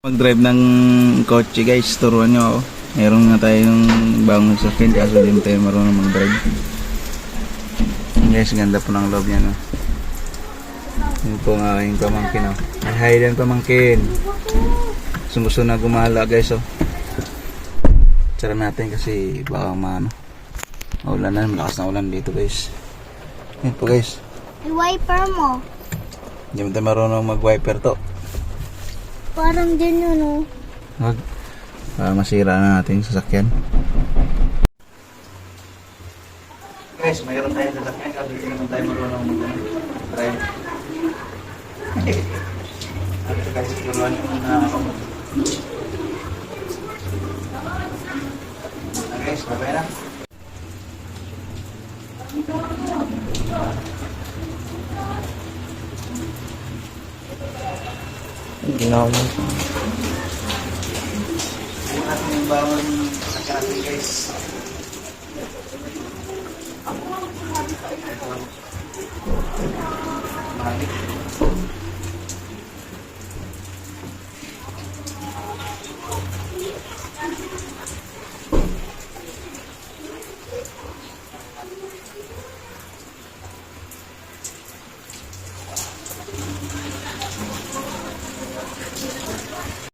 Mag-drive ng kotse guys, turuan nyo ako. Meron nga tayong bagong sasakyan kaso di mo tayo marunong mag-drive. Guys, ganda po ng loob niya, no? Yun po ang aking pamangkin, no? Ay, hi din pamangkin. Gusto na gumala guys, oh. Tsara natin kasi baka maulan na, malakas na ulan dito guys. Yun po guys. I-wiper mo. Hindi mo tayo marunong mag-wiper to. Parang din yun, oh. Wag. Para masira na natin yung sasakyan. Guys, mayroon tayong sasakyan kasi hindi naman tayo marunong mag-drive. Ito guys, turuan nyo muna ako. Guys, babay na. Ginawa mo. Bukan natin yung bawang sasakyan natin guys. Maraming.